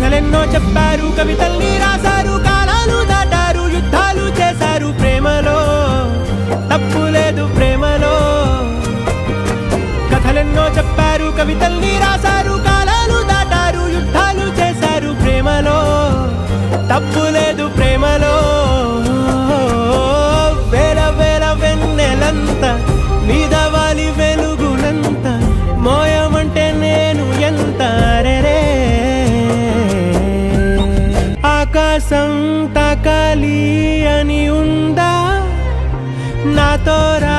కథలెన్నో చెప్పారు, కవితల్ని రాశారు, కాలాలు దాటారు, యుద్ధాలు చేశారు. ప్రేమలో తప్పు లేదు, ప్రేమలో. కథలెన్నో చెప్పారు, కవితల్ని రాశారు, కాలాలు దాటారు, యుద్ధాలు చేశారు. ప్రేమలో తప్పు లేదు, ప్రేమలో. వేల వేల వెన్నెలంత మీద వాలి వెలుగునంత మోయమంటే నేను ఎంత రే. ఆకాశం తాకాలి అని ఉందా, నాతో రా